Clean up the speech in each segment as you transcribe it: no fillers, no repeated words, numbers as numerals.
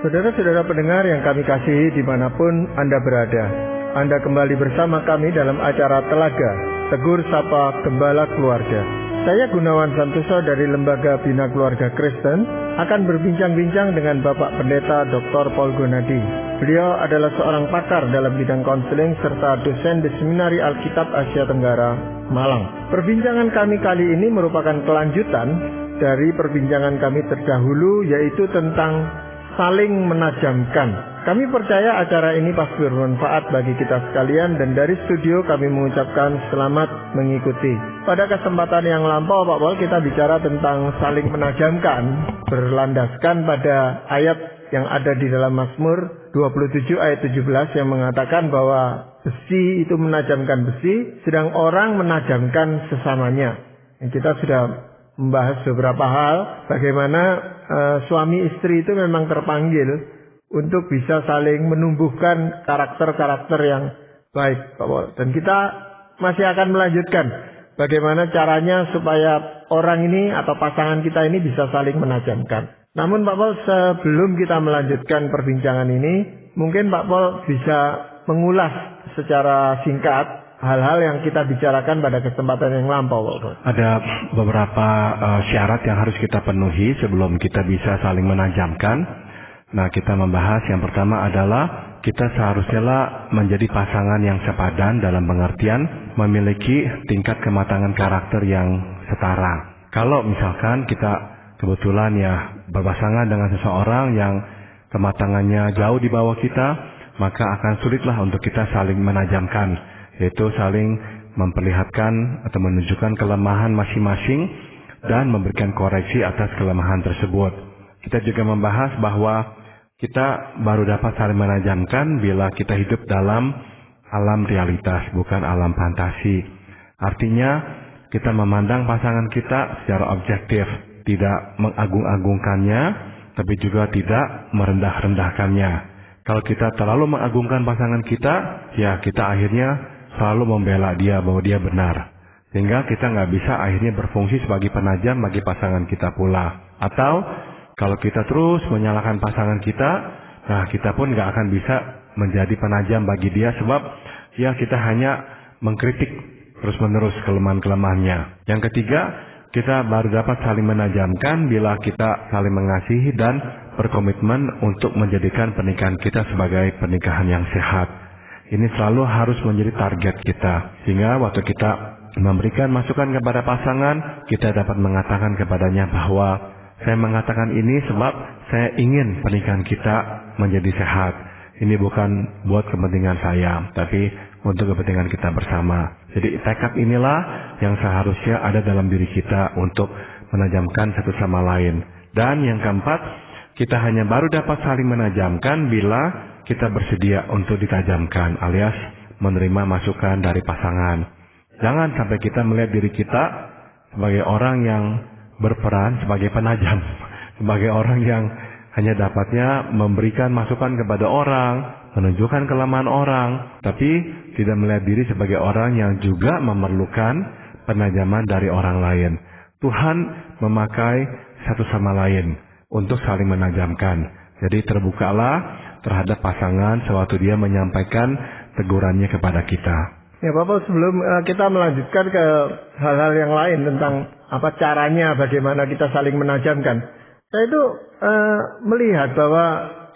Saudara-saudara pendengar yang kami kasihi dimanapun Anda berada, Anda kembali bersama kami dalam acara Telaga, Tegur Sapa Gembala Keluarga. Saya Gunawan Santoso dari Lembaga Bina Keluarga Kristen akan berbincang-bincang dengan Bapak Pendeta Dr. Paul Gonadi. Beliau adalah seorang pakar dalam bidang konseling serta dosen di Seminari Alkitab Asia Tenggara, Malang. Perbincangan kami kali ini merupakan kelanjutan dari perbincangan kami terdahulu, yaitu tentang saling menajamkan. Kami percaya acara ini pasti bermanfaat bagi kita sekalian, dan dari studio kami mengucapkan selamat mengikuti. Pada kesempatan yang lampau Pak Paul, kita bicara tentang saling menajamkan, berlandaskan pada ayat yang ada di dalam Mazmur 27 ayat 17 yang mengatakan bahwa besi itu menajamkan besi, sedang orang menajamkan sesamanya. Yang kita sudah membahas beberapa hal, bagaimana suami istri itu memang terpanggil untuk bisa saling menumbuhkan karakter-karakter yang baik, Pak Paul. Dan kita masih akan melanjutkan bagaimana caranya supaya orang ini atau pasangan kita ini bisa saling menajamkan. Namun Pak Paul, sebelum kita melanjutkan perbincangan ini, mungkin Pak Paul bisa mengulas secara singkat hal-hal yang kita bicarakan pada kesempatan yang lampau, Pak Paul. Ada beberapa syarat yang harus kita penuhi sebelum kita bisa saling menajamkan. Nah, kita membahas yang pertama adalah kita seharusnya menjadi pasangan yang sepadan dalam pengertian memiliki tingkat kematangan karakter yang setara. Kalau misalkan kita kebetulan berpasangan dengan seseorang yang kematangannya jauh di bawah kita, maka akan sulitlah untuk kita saling menajamkan, yaitu saling memperlihatkan atau menunjukkan kelemahan masing-masing dan memberikan koreksi atas kelemahan tersebut. Kita juga membahas bahwa kita baru dapat saling menajamkan bila kita hidup dalam alam realitas, bukan alam fantasi. Artinya, kita memandang pasangan kita secara objektif, tidak mengagung-agungkannya, tapi juga tidak merendah-rendahkannya. Kalau kita terlalu mengagungkan pasangan kita, ya kita akhirnya selalu membela dia bahwa dia benar. Sehingga kita nggak bisa akhirnya berfungsi sebagai penajam bagi pasangan kita pula. Atau kalau kita terus menyalahkan pasangan kita, nah kita pun nggak akan bisa menjadi penajam bagi dia, sebab ya kita hanya mengkritik terus-menerus kelemahan-kelemahannya. Yang ketiga, kita baru dapat saling menajamkan bila kita saling mengasihi dan berkomitmen untuk menjadikan pernikahan kita sebagai pernikahan yang sehat. Ini selalu harus menjadi target kita, sehingga waktu kita memberikan masukan kepada pasangan, kita dapat mengatakan kepadanya bahwa saya mengatakan ini sebab saya ingin pernikahan kita menjadi sehat. Ini bukan buat kepentingan saya, tapi untuk kepentingan kita bersama. Jadi tekad inilah yang seharusnya ada dalam diri kita untuk menajamkan satu sama lain. Dan yang keempat, kita hanya baru dapat saling menajamkan bila kita bersedia untuk ditajamkan, alias menerima masukan dari pasangan. Jangan sampai kita melihat diri kita sebagai orang yang berperan sebagai penajam, sebagai orang yang hanya dapatnya memberikan masukan kepada orang, menunjukkan kelemahan orang, tapi tidak melihat diri sebagai orang yang juga memerlukan penajaman dari orang lain. Tuhan memakai satu sama lain untuk saling menajamkan. Jadi terbukalah terhadap pasangan sewaktu dia menyampaikan tegurannya kepada kita. Ya Bapak, sebelum kita melanjutkan ke hal-hal yang lain tentang apa caranya, bagaimana kita saling menajamkan, saya itu melihat bahwa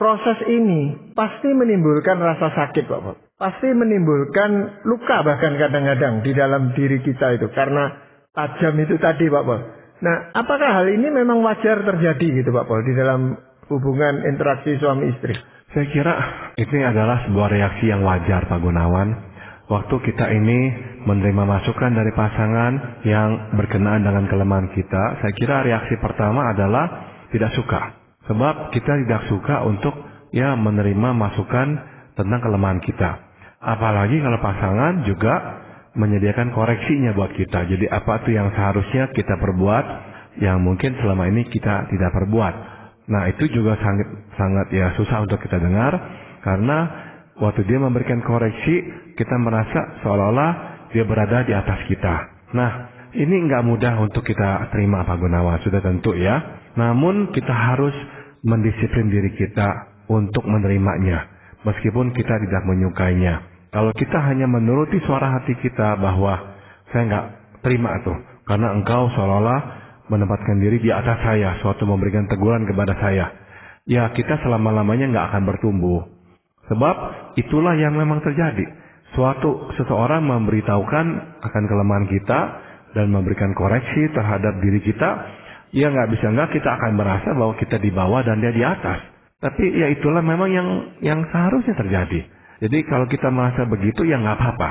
proses ini pasti menimbulkan rasa sakit, Bapak. Pasti menimbulkan luka bahkan kadang-kadang di dalam diri kita itu karena tajam itu tadi, Bapak. Nah, apakah hal ini memang wajar terjadi gitu, Pak Paul, di dalam hubungan interaksi suami istri? Saya kira ini adalah sebuah reaksi yang wajar, Pak Gunawan. Waktu kita ini menerima masukan dari pasangan yang berkenaan dengan kelemahan kita, saya kira reaksi pertama adalah tidak suka. Sebab kita tidak suka untuk menerima masukan tentang kelemahan kita. Apalagi kalau pasangan juga menyediakan koreksinya buat kita. Jadi apa itu yang seharusnya kita perbuat yang mungkin selama ini kita tidak perbuat. Nah, itu juga sangat susah untuk kita dengar, karena waktu dia memberikan koreksi, kita merasa seolah-olah dia berada di atas kita. Nah, ini nggak mudah untuk kita terima, Pak Gunawan, sudah tentu ya. Namun kita harus mendisiplin diri kita untuk menerimanya, meskipun kita tidak menyukainya. Kalau kita hanya menuruti suara hati kita bahwa saya nggak terima tuh, karena engkau seolah-olah menempatkan diri di atas saya, suatu memberikan teguran kepada saya, ya kita selama-lamanya nggak akan bertumbuh. Sebab itulah yang memang terjadi. Seseorang memberitahukan akan kelemahan kita dan memberikan koreksi terhadap diri kita, ya nggak bisa nggak kita akan merasa bahwa kita di bawah dan dia di atas. Tapi ya itulah memang yang seharusnya terjadi. Jadi kalau kita merasa begitu ya nggak apa-apa.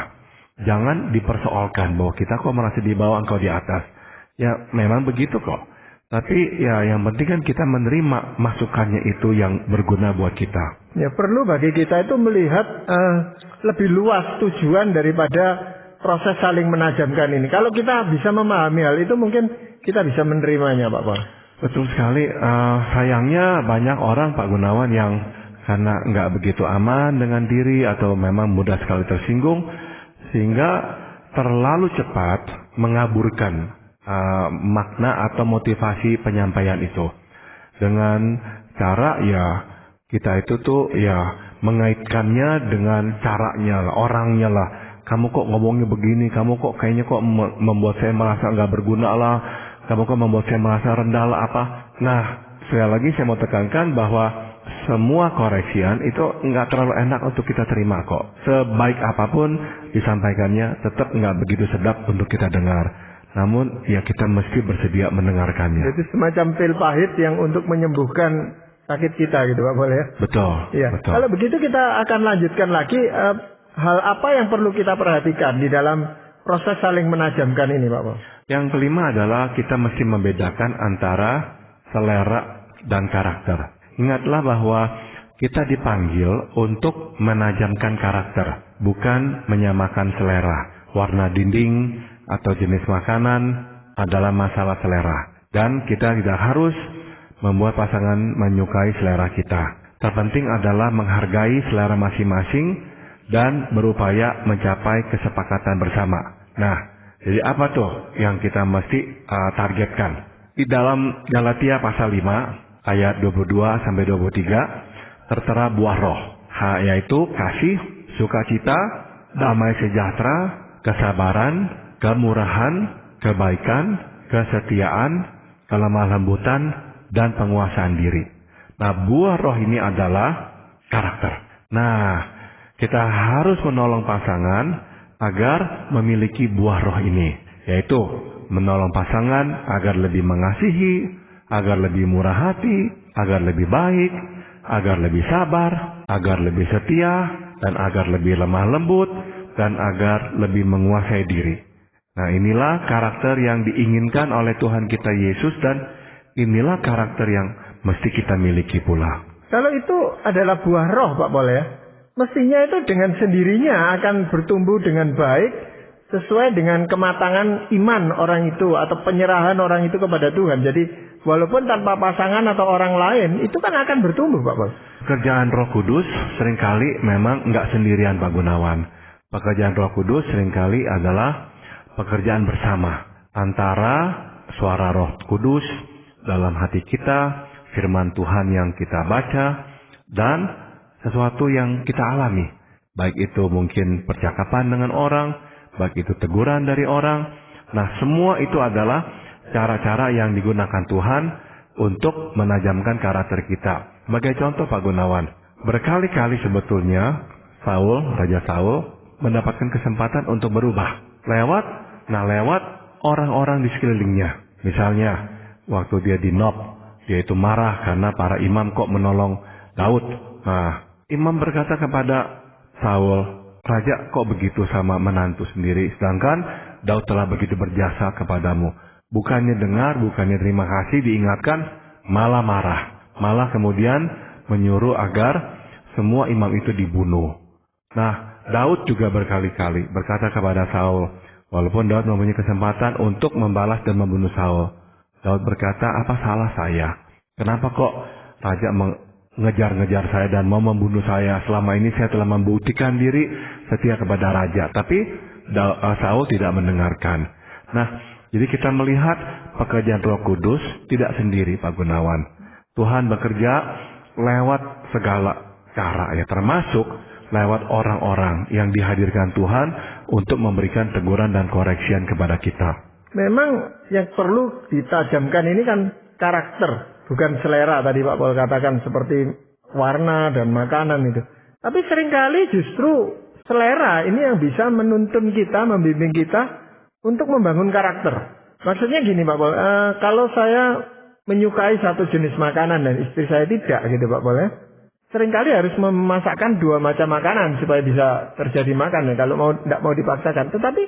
Jangan dipersoalkan bahwa kita kok merasa di bawah, engkau di atas. Ya memang begitu kok. Tapi ya yang penting kan kita menerima masukannya itu yang berguna buat kita. Ya perlu bagi kita itu melihat lebih luas tujuan daripada proses saling menajamkan ini. Kalau kita bisa memahami hal itu mungkin kita bisa menerimanya Pak Paul. Betul sekali. Sayangnya banyak orang Pak Gunawan yang karena nggak begitu aman dengan diri atau memang mudah sekali tersinggung, sehingga terlalu cepat mengaburkan makna atau motivasi penyampaian itu dengan cara ya kita itu tuh ya mengaitkannya dengan caranya lah, orangnya lah. Kamu kok ngomongnya begini, kamu kok kayaknya kok membuat saya merasa nggak berguna lah, kamu kok membuat saya merasa rendah lah apa. Nah sekali lagi saya mau tekankan bahwa semua koreksian itu nggak terlalu enak untuk kita terima kok. Sebaik apapun disampaikannya tetap nggak begitu sedap untuk kita dengar. Namun ya kita mesti bersedia mendengarkannya. Itu semacam pil pahit yang untuk menyembuhkan sakit kita gitu Pak boleh ya? Betul. Iya. Betul. Kalau begitu kita akan lanjutkan lagi hal apa yang perlu kita perhatikan di dalam proses saling menajamkan ini Pak Paul? Yang kelima adalah kita mesti membedakan antara selera dan karakter. Ingatlah bahwa kita dipanggil untuk menajamkan karakter, bukan menyamakan selera. Warna dinding atau jenis makanan adalah masalah selera. Dan kita tidak harus membuat pasangan menyukai selera kita. Terpenting adalah menghargai selera masing-masing dan berupaya mencapai kesepakatan bersama. Nah, jadi apa tuh yang kita mesti targetkan? Di dalam Galatia pasal 5 ayat 22-23 tertera buah roh, yaitu kasih, sukacita, damai sejahtera, kesabaran, kemurahan, kebaikan, kesetiaan, kelemah lembutan, dan penguasaan diri. Nah, buah roh ini adalah karakter. Nah, kita harus menolong pasangan agar memiliki buah roh ini, yaitu menolong pasangan agar lebih mengasihi, agar lebih murah hati, agar lebih baik, agar lebih sabar, agar lebih setia, dan agar lebih lemah lembut, dan agar lebih menguasai diri. Nah, inilah karakter yang diinginkan oleh Tuhan kita Yesus dan inilah karakter yang mesti kita miliki pula. Kalau itu adalah buah roh Pak Paul ya, mestinya itu dengan sendirinya akan bertumbuh dengan baik sesuai dengan kematangan iman orang itu atau penyerahan orang itu kepada Tuhan. Jadi walaupun tanpa pasangan atau orang lain itu kan akan bertumbuh Pak Paul. Pekerjaan Roh Kudus seringkali memang nggak sendirian Pak Gunawan. Pekerjaan Roh Kudus seringkali adalah pekerjaan bersama antara suara Roh Kudus dalam hati kita, firman Tuhan yang kita baca, dan sesuatu yang kita alami. Baik itu mungkin percakapan dengan orang, baik itu teguran dari orang. Nah, semua itu adalah cara-cara yang digunakan Tuhan untuk menajamkan karakter kita. Sebagai contoh Pak Gunawan, berkali-kali sebetulnya Raja Saul mendapatkan kesempatan untuk berubah. Lewat orang-orang di sekelilingnya. Misalnya, waktu dia di Nob, dia itu marah karena para imam kok menolong Daud. Nah, imam berkata kepada Saul, Raja kok begitu sama menantu sendiri, sedangkan Daud telah begitu berjasa kepadamu. Bukannya dengar, bukannya terima kasih, diingatkan, malah marah. Malah kemudian menyuruh agar semua imam itu dibunuh. Nah, Daud juga berkali-kali berkata kepada Saul, walaupun Daud mempunyai kesempatan untuk membalas dan membunuh Saul, Daud berkata, apa salah saya? Kenapa kok Raja mengejar-ngejar saya dan mau membunuh saya? Selama ini saya telah membuktikan diri setia kepada Raja. Tapi Saul tidak mendengarkan. Nah, jadi kita melihat pekerjaan Roh Kudus tidak sendiri Pak Gunawan. Tuhan bekerja lewat segala cara ya, termasuk lewat orang-orang yang dihadirkan Tuhan untuk memberikan teguran dan koreksian kepada kita. Memang yang perlu ditajamkan ini kan karakter, bukan selera tadi Pak Paul katakan seperti warna dan makanan itu. Tapi seringkali justru selera ini yang bisa menuntun kita, membimbing kita untuk membangun karakter. Maksudnya gini Pak Paul, kalau saya menyukai satu jenis makanan dan istri saya tidak gitu Pak Paul ya. Seringkali harus memasakkan 2 macam makanan supaya bisa terjadi makan ya, kalau tidak mau dipaksakan. Tetapi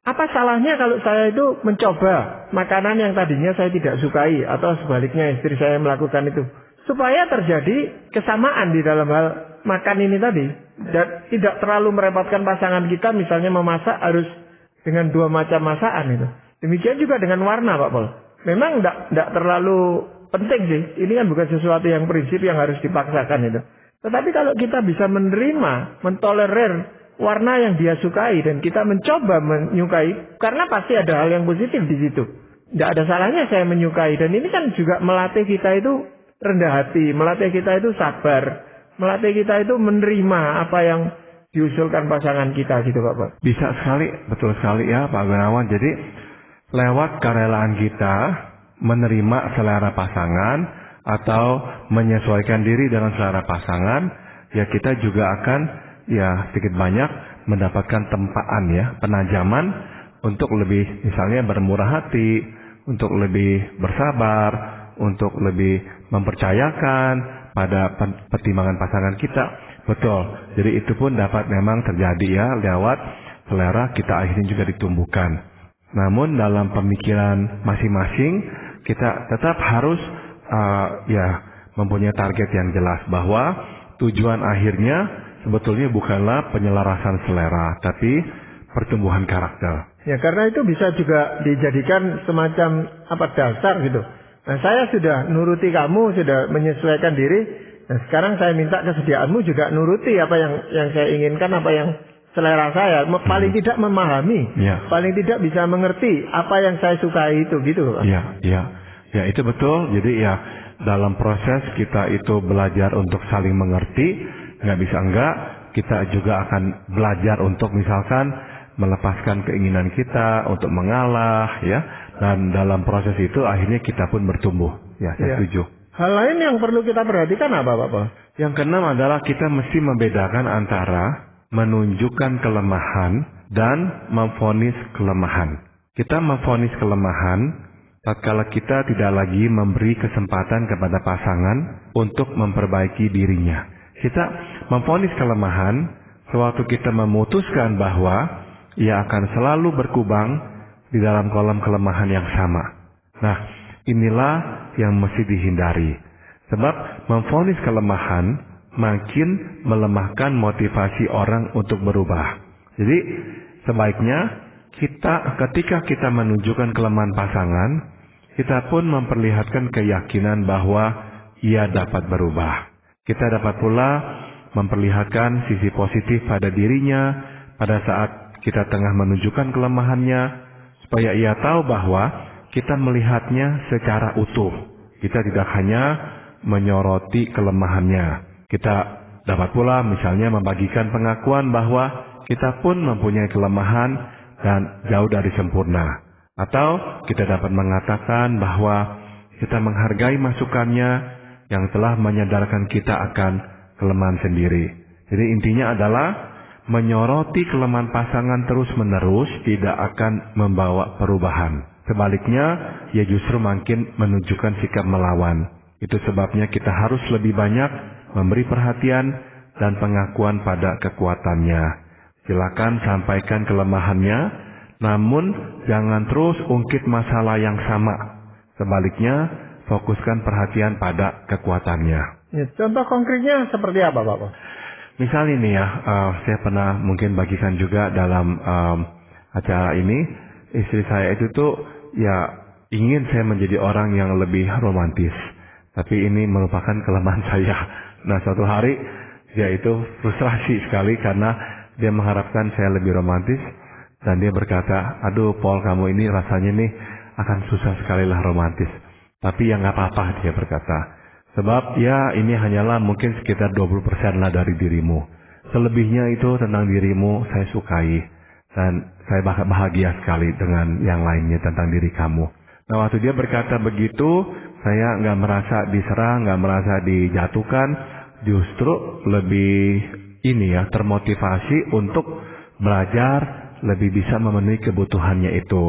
apa salahnya kalau saya itu mencoba makanan yang tadinya saya tidak sukai atau sebaliknya istri saya melakukan itu. Supaya terjadi kesamaan di dalam hal makan ini tadi. Dan tidak terlalu merepotkan pasangan kita misalnya memasak harus dengan 2 macam masakan itu. Demikian juga dengan warna Pak Paul. Memang tidak terlalu penting sih. Ini kan bukan sesuatu yang prinsip yang harus dipaksakan itu. Tetapi kalau kita bisa menerima, mentolerir warna yang dia sukai dan kita mencoba menyukai, karena pasti ada hal yang positif di situ. Tidak ada salahnya saya menyukai, dan ini kan juga melatih kita itu rendah hati, melatih kita itu sabar, melatih kita itu menerima apa yang diusulkan pasangan kita gitu Pak. Bisa sekali, betul sekali ya Pak Gunawan. Jadi lewat kerelaan kita menerima selera pasangan atau menyesuaikan diri dengan selera pasangan, ya kita juga akan ya sedikit banyak mendapatkan tempaan ya, penajaman untuk lebih misalnya bermurah hati, untuk lebih bersabar, untuk lebih mempercayakan pada pertimbangan pasangan kita. Betul. Jadi itu pun dapat memang terjadi ya lewat selera kita akhirnya juga ditumbuhkan. Namun dalam pemikiran masing-masing kita tetap harus mempunyai target yang jelas bahwa tujuan akhirnya sebetulnya bukanlah penyelarasan selera, tapi pertumbuhan karakter. Ya karena itu bisa juga dijadikan semacam dasar gitu. Nah saya sudah nuruti kamu, sudah menyesuaikan diri. Nah sekarang saya minta kesediaanmu juga nuruti apa yang saya inginkan, apa yang selera saya. Paling tidak memahami, paling tidak bisa mengerti apa yang saya sukai itu gitu Pak. Ya itu betul. Jadi ya dalam proses kita itu belajar untuk saling mengerti, nggak bisa enggak kita juga akan belajar untuk misalkan melepaskan keinginan kita untuk mengalah ya, dan dalam proses itu akhirnya kita pun bertumbuh. Ya saya setuju. Hal lain yang perlu kita perhatikan apa Pak? Yang keenam adalah kita mesti membedakan antara menunjukkan kelemahan dan memvonis kelemahan. Kita memvonis kelemahan tatkala kita tidak lagi memberi kesempatan kepada pasangan untuk memperbaiki dirinya. Kita memvonis kelemahan sewaktu kita memutuskan bahwa ia akan selalu berkubang di dalam kolam kelemahan yang sama. Nah, inilah yang mesti dihindari. Sebab memvonis kelemahan makin melemahkan motivasi orang untuk berubah. Jadi, sebaiknya ketika kita menunjukkan kelemahan pasangan, kita pun memperlihatkan keyakinan bahwa ia dapat berubah. Kita dapat pula memperlihatkan sisi positif pada dirinya pada saat kita tengah menunjukkan kelemahannya, supaya ia tahu bahwa kita melihatnya secara utuh. Kita tidak hanya menyoroti kelemahannya. Kita dapat pula misalnya membagikan pengakuan bahwa kita pun mempunyai kelemahan dan jauh dari sempurna. Atau kita dapat mengatakan bahwa kita menghargai masukannya yang telah menyadarkan kita akan kelemahan sendiri. Jadi intinya adalah menyoroti kelemahan pasangan terus-menerus tidak akan membawa perubahan. Sebaliknya, ia justru makin menunjukkan sikap melawan. Itu sebabnya kita harus lebih banyak memberi perhatian dan pengakuan pada kekuatannya. Silakan sampaikan kelemahannya, namun jangan terus ungkit masalah yang sama. Sebaliknya, fokuskan perhatian pada kekuatannya. Ya, contoh konkretnya seperti apa, Bapak? Misal ini ya, saya pernah mungkin bagikan juga dalam acara ini, istri saya itu tuh ya ingin saya menjadi orang yang lebih romantis. Tapi ini merupakan kelemahan saya. Nah, suatu hari dia itu frustrasi sekali karena dia mengharapkan saya lebih romantis. Dan dia berkata, aduh Paul, kamu ini rasanya nih akan susah sekali lah romantis. Tapi ya nggak apa-apa, dia berkata. Sebab ya ini hanyalah mungkin sekitar 20% lah dari dirimu. Selebihnya itu tentang dirimu saya sukai. Dan saya bahagia sekali dengan yang lainnya tentang diri kamu. Nah waktu dia berkata begitu, saya nggak merasa diserang, nggak merasa dijatuhkan. Justru lebih termotivasi untuk belajar, lebih bisa memenuhi kebutuhannya itu.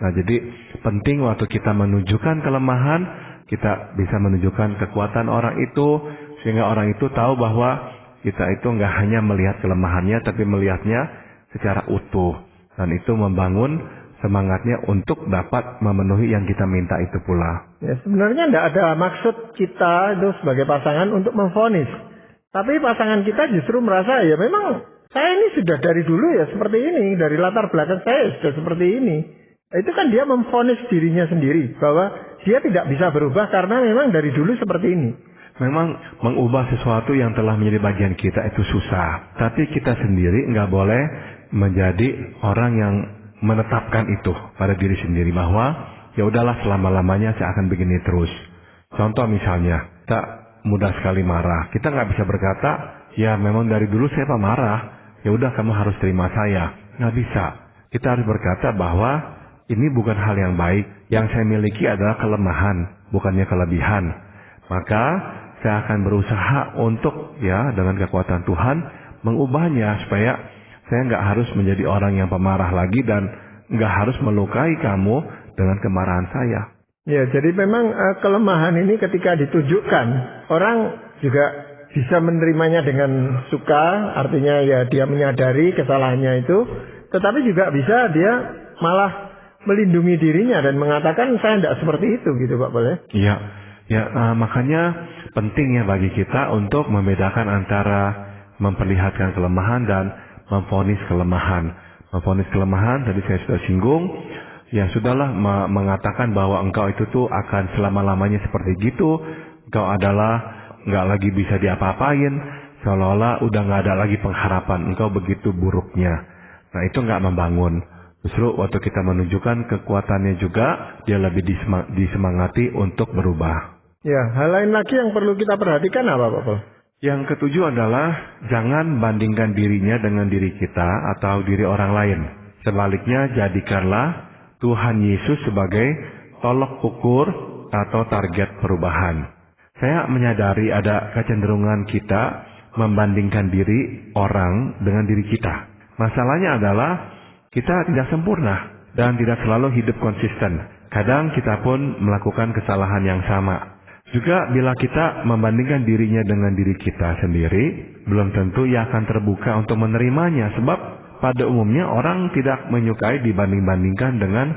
Nah jadi penting waktu kita menunjukkan kelemahan, kita bisa menunjukkan kekuatan orang itu, sehingga orang itu tahu bahwa kita itu nggak hanya melihat kelemahannya, tapi melihatnya secara utuh. Dan itu membangun semangatnya untuk dapat memenuhi yang kita minta itu pula. Ya, sebenarnya tidak ada maksud kita itu sebagai pasangan untuk memvonis. Tapi pasangan kita justru merasa, ya memang saya ini sudah dari dulu ya seperti ini. Dari latar belakang saya sudah seperti ini. Itu kan dia memvonis dirinya sendiri. Bahwa dia tidak bisa berubah karena memang dari dulu seperti ini. Memang mengubah sesuatu yang telah menjadi bagian kita itu susah. Tapi kita sendiri nggak boleh menjadi orang yang menetapkan itu pada diri sendiri. Bahwa ya udahlah selama-lamanya saya akan begini terus. Contoh misalnya, kita mudah sekali marah. Kita nggak bisa berkata, ya memang dari dulu saya pemarah. Ya udah kamu harus terima saya. Nggak bisa. Kita harus berkata bahwa ini bukan hal yang baik. Yang saya miliki adalah kelemahan, bukannya kelebihan. Maka saya akan berusaha untuk dengan kekuatan Tuhan mengubahnya supaya saya nggak harus menjadi orang yang pemarah lagi dan nggak harus melukai kamu dengan kemarahan saya. Ya, jadi memang kelemahan ini ketika ditunjukkan, orang juga bisa menerimanya dengan suka, artinya ya dia menyadari kesalahannya itu, tetapi juga bisa dia malah melindungi dirinya dan mengatakan saya tidak seperti itu gitu Pak boleh? Iya, makanya penting ya bagi kita untuk membedakan antara memperlihatkan kelemahan dan memvonis kelemahan. Memvonis kelemahan tadi saya sudah singgung, ya sudahlah mengatakan bahwa engkau itu tuh akan selama-lamanya seperti gitu, engkau adalah nggak lagi bisa diapa-apain, seolah-olah udah nggak ada lagi pengharapan, engkau begitu buruknya. Nah itu nggak membangun. Justru waktu kita menunjukkan kekuatannya juga, dia lebih disemangati untuk berubah. Ya, hal lain lagi yang perlu kita perhatikan apa Pak Paul? Yang ketujuh adalah jangan bandingkan dirinya dengan diri kita atau diri orang lain. Sebaliknya jadikanlah Tuhan Yesus sebagai tolok ukur atau target perubahan. Saya menyadari ada kecenderungan kita membandingkan diri orang dengan diri kita. Masalahnya adalah kita tidak sempurna dan tidak selalu hidup konsisten. Kadang kita pun melakukan kesalahan yang sama. Juga bila kita membandingkan dirinya dengan diri kita sendiri, belum tentu ia akan terbuka untuk menerimanya. Sebab pada umumnya orang tidak menyukai dibanding-bandingkan dengan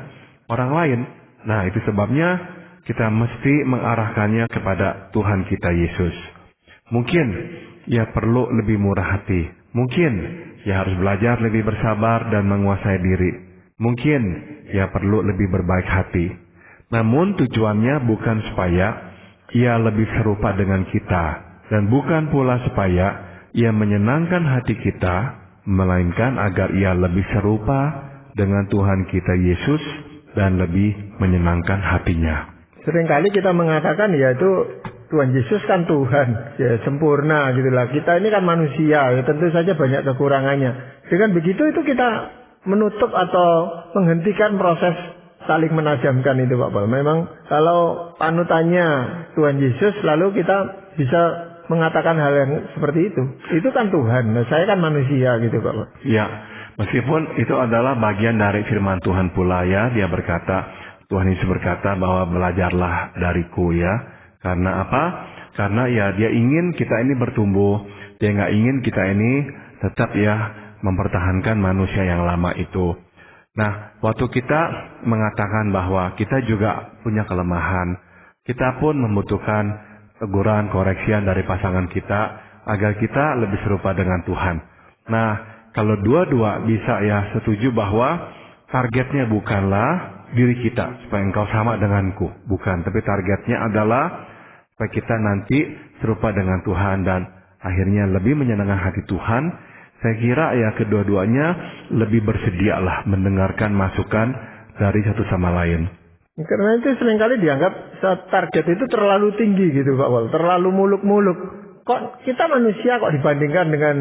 orang lain. Nah itu sebabnya kita mesti mengarahkannya kepada Tuhan kita Yesus. Mungkin ia perlu lebih murah hati. Mungkin ia harus belajar lebih bersabar dan menguasai diri. Mungkin ia perlu lebih berbaik hati. Namun tujuannya bukan supaya ia lebih serupa dengan kita. Dan bukan pula supaya ia menyenangkan hati kita, melainkan agar ia lebih serupa dengan Tuhan kita Yesus dan lebih menyenangkan hatinya. Seringkali kita mengatakan ya itu Tuhan Yesus kan Tuhan, ya sempurna gitulah. Kita ini kan manusia, ya tentu saja banyak kekurangannya. Dengan begitu itu kita menutup atau menghentikan proses saling menajamkan itu Pak Paul. Memang kalau panutannya Tuhan Yesus lalu kita bisa mengatakan hal yang seperti itu kan Tuhan. Nah, saya kan manusia gitu Pak Paul. Ya, meskipun itu adalah bagian dari firman Tuhan pula ya. Dia berkata, Tuhan Yesus berkata bahwa belajarlah dariku ya. Karena apa? Karena ya dia ingin kita ini bertumbuh. Dia nggak ingin kita ini tetap ya mempertahankan manusia yang lama itu. Nah, waktu kita mengatakan bahwa kita juga punya kelemahan, kita pun membutuhkan teguran, koreksian dari pasangan kita agar kita lebih serupa dengan Tuhan. Nah, kalau dua-dua bisa ya setuju bahwa targetnya bukanlah diri kita supaya engkau sama denganku, bukan, tapi targetnya adalah supaya kita nanti serupa dengan Tuhan dan akhirnya lebih menyenangkan hati Tuhan. Saya kira ya kedua-duanya lebih bersedialah mendengarkan masukan dari satu sama lain. Karena itu seringkali dianggap target itu terlalu tinggi gitu Pak Pol, terlalu muluk-muluk. Kok kita manusia kok dibandingkan dengan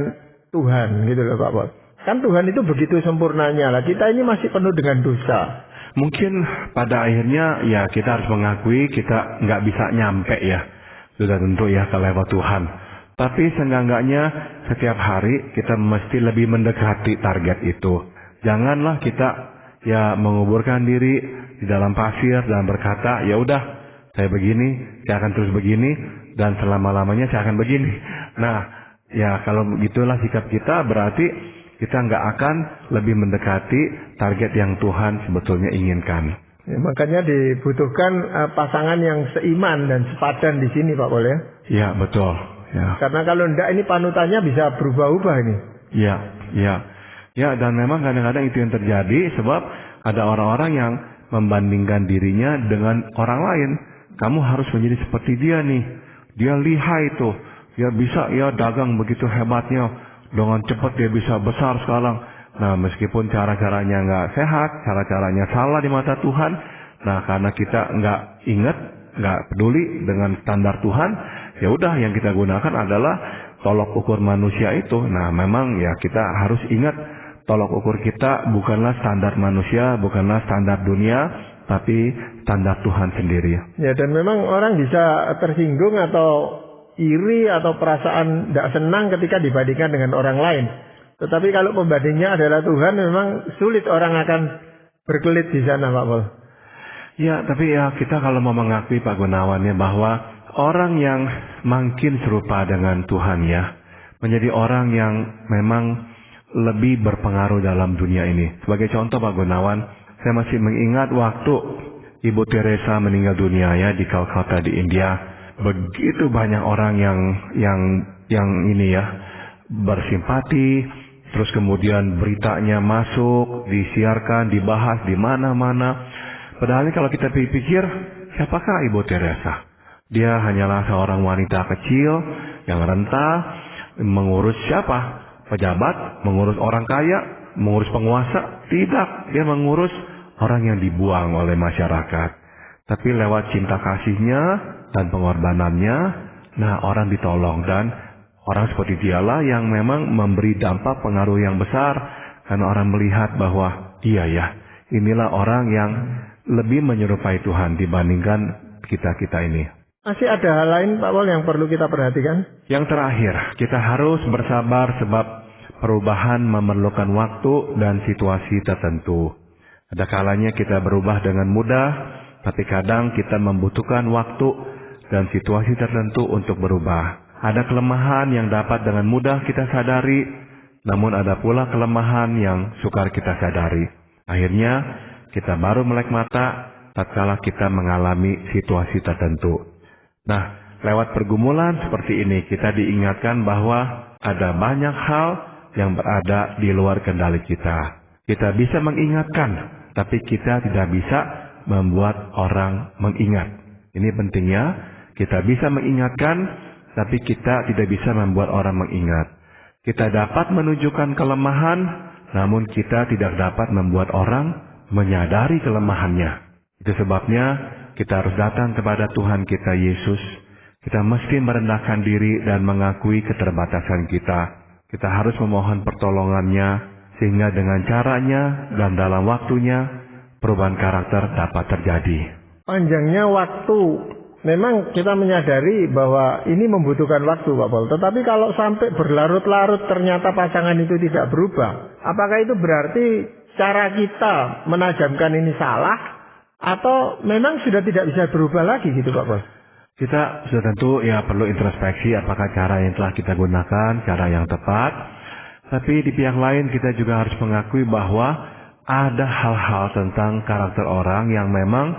Tuhan gitu loh Pak Pol. Kan Tuhan itu begitu sempurnanya lah, kita ini masih penuh dengan dosa. Mungkin pada akhirnya ya kita harus mengakui kita nggak bisa nyampe ya. Sudah tentu ya ke level Tuhan. Tapi seenggak-enggaknya setiap hari kita mesti lebih mendekati target itu. Janganlah kita ya menguburkan diri di dalam pasir dan berkata, ya udah saya begini, saya akan terus begini, dan selama-lamanya saya akan begini. Nah, ya kalau begitulah sikap kita, berarti kita nggak akan lebih mendekati target yang Tuhan sebetulnya inginkan. Ya, makanya dibutuhkan pasangan yang seiman dan sepadan di sini Pak Pol ya. Ya betul. Ya. Karena kalau enggak ini panutannya bisa berubah-ubah ini. Ya, ya. Ya, dan memang kadang-kadang itu yang terjadi sebab ada orang-orang yang membandingkan dirinya dengan orang lain. Kamu harus menjadi seperti dia nih. Dia lihai tuh. Dia bisa ya dagang begitu hebatnya. Dengan cepat dia bisa besar sekarang. Nah, meskipun cara-caranya nggak sehat, cara-caranya salah di mata Tuhan. Nah, karena kita nggak ingat, nggak peduli dengan standar Tuhan, ya udah yang kita gunakan adalah tolok ukur manusia itu. Nah, memang ya kita harus ingat tolok ukur kita bukanlah standar manusia, bukanlah standar dunia, tapi standar Tuhan sendiri. Ya, dan memang orang bisa tersinggung atau iri atau perasaan tidak senang ketika dibandingkan dengan orang lain. Tetapi kalau pembandingnya adalah Tuhan, memang sulit orang akan berkelit di sana Pak Pol. Ya, tapi ya kita kalau mau mengakui Pak Gunawan ya bahwa orang yang makin serupa dengan Tuhan ya, menjadi orang yang memang lebih berpengaruh dalam dunia ini. Sebagai contoh Pak Gunawan, saya masih mengingat waktu Ibu Teresa meninggal dunia ya di Calcutta di India. Begitu banyak orang yang ini ya bersimpati, terus kemudian beritanya masuk, disiarkan, dibahas di mana-mana. Padahal kalau kita pikir, siapakah Ibu Teresa? Dia hanyalah seorang wanita kecil yang renta, mengurus siapa? Pejabat, mengurus orang kaya, mengurus penguasa? Tidak, dia mengurus orang yang dibuang oleh masyarakat. Tapi lewat cinta kasihnya dan pengorbanannya, nah orang ditolong, dan orang seperti dialah yang memang memberi dampak pengaruh yang besar karena orang melihat bahwa iya ya, inilah orang yang lebih menyerupai Tuhan dibandingkan kita-kita ini. Masih ada hal lain Pak Pol yang perlu kita perhatikan? Yang terakhir, kita harus bersabar sebab perubahan memerlukan waktu dan situasi tertentu. Ada kalanya kita berubah dengan mudah, tapi kadang kita membutuhkan waktu dan situasi tertentu untuk berubah. Ada kelemahan yang dapat dengan mudah kita sadari, namun ada pula kelemahan yang sukar kita sadari. Akhirnya, kita baru melek mata tatkala kita mengalami situasi tertentu. Nah, lewat pergumulan seperti ini kita diingatkan bahwa ada banyak hal yang berada di luar kendali kita. Kita bisa mengingatkan, tapi kita tidak bisa membuat orang mengingat. Ini pentingnya, kita bisa mengingatkan, tapi kita tidak bisa membuat orang mengingat. Kita dapat menunjukkan kelemahan, namun kita tidak dapat membuat orang menyadari kelemahannya. Itu sebabnya kita harus datang kepada Tuhan kita Yesus. Kita mesti merendahkan diri dan mengakui keterbatasan kita. Kita harus memohon pertolongannya, sehingga dengan caranya dan dalam waktunya, perubahan karakter dapat terjadi. Panjangnya waktu. Memang kita menyadari bahwa ini membutuhkan waktu Pak Pol. Tetapi kalau sampai berlarut-larut ternyata pasangan itu tidak berubah, apakah itu berarti cara kita menajamkan ini salah? Atau memang sudah tidak bisa berubah lagi gitu Pak Pol? Kita sudah tentu ya perlu introspeksi apakah cara yang telah kita gunakan, cara yang tepat. Tapi di pihak lain kita juga harus mengakui bahwa ada hal-hal tentang karakter orang yang memang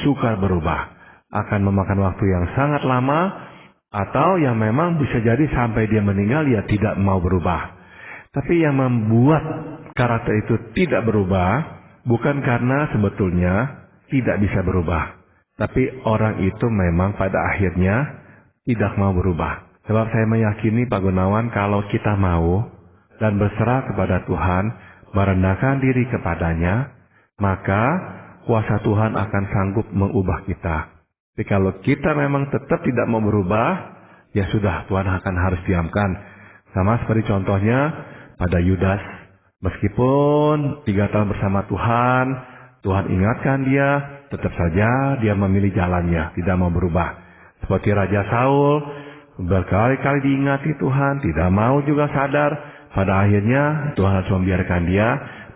sukar berubah. Akan memakan waktu yang sangat lama, atau yang memang bisa jadi sampai dia meninggal ya tidak mau berubah. Tapi yang membuat karakter itu tidak berubah bukan karena sebetulnya tidak bisa berubah, tapi orang itu memang pada akhirnya tidak mau berubah. Sebab saya meyakini Pak Gunawan, kalau kita mau dan berserah kepada Tuhan, merendahkan diri kepadanya, maka kuasa Tuhan akan sanggup mengubah kita. Tapi kalau kita memang tetap tidak mau berubah, ya sudah, Tuhan akan harus diamkan. Sama seperti contohnya pada Yudas. Meskipun 3 tahun bersama Tuhan, Tuhan ingatkan dia, tetap saja dia memilih jalannya, tidak mau berubah. Seperti Raja Saul, berkali-kali diingati Tuhan, tidak mau juga sadar. Pada akhirnya Tuhan harus membiarkan dia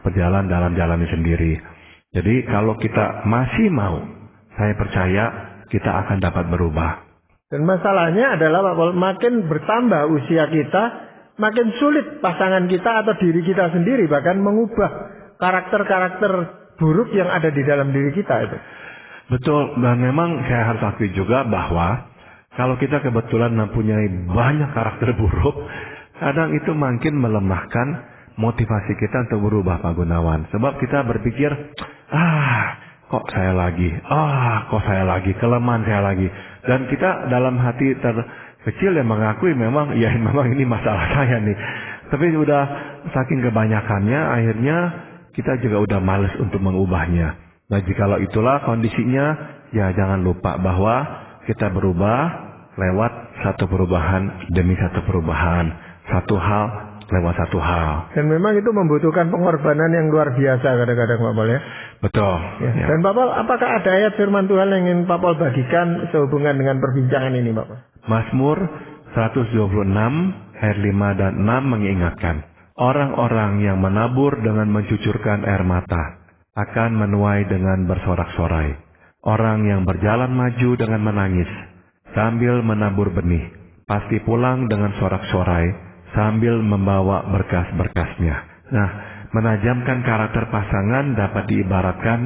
berjalan dalam jalannya sendiri. Jadi kalau kita masih mau, saya percaya kita akan dapat berubah. Dan masalahnya adalah Pak Paul, makin bertambah usia kita, makin sulit pasangan kita atau diri kita sendiri bahkan mengubah karakter-karakter buruk yang ada di dalam diri kita itu. Betul, dan memang saya harus akui juga bahwa kalau kita kebetulan mempunyai banyak karakter buruk, kadang itu makin melemahkan motivasi kita untuk berubah, Pak Gunawan. Sebab kita berpikir, kok saya lagi, kelemahan saya lagi. Dan kita dalam hati terkecil yang mengakui memang ini masalah saya nih. Tapi udah saking kebanyakannya, akhirnya kita juga udah males untuk mengubahnya. Nah, jikalau itulah kondisinya, ya jangan lupa bahwa kita berubah lewat satu perubahan demi satu perubahan. Satu hal lewat satu hal. Dan memang itu membutuhkan pengorbanan yang luar biasa kadang-kadang Pak Paul ya. Betul. Ya. Ya. Dan Pak Paul, apakah ada ayat firman Tuhan yang ingin Pak Paul bagikan sehubungan dengan perbincangan ini Pak Paul? Mazmur 126 ayat 5 dan 6 mengingatkan, orang-orang yang menabur dengan mencucurkan air mata akan menuai dengan bersorak-sorai. Orang yang berjalan maju dengan menangis sambil menabur benih pasti pulang dengan sorak-sorai sambil membawa berkas-berkasnya. Nah, menajamkan karakter pasangan dapat diibaratkan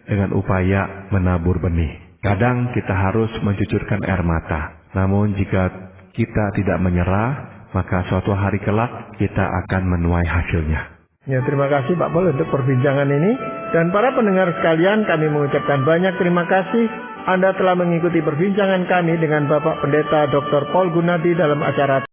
dengan upaya menabur benih. Kadang kita harus mencucurkan air mata. Namun jika kita tidak menyerah, maka suatu hari kelak kita akan menuai hasilnya. Ya, terima kasih Pak Paul untuk perbincangan ini. Dan para pendengar sekalian, kami mengucapkan banyak terima kasih Anda telah mengikuti perbincangan kami dengan Bapak Pendeta Dr. Paul Gunadi dalam acara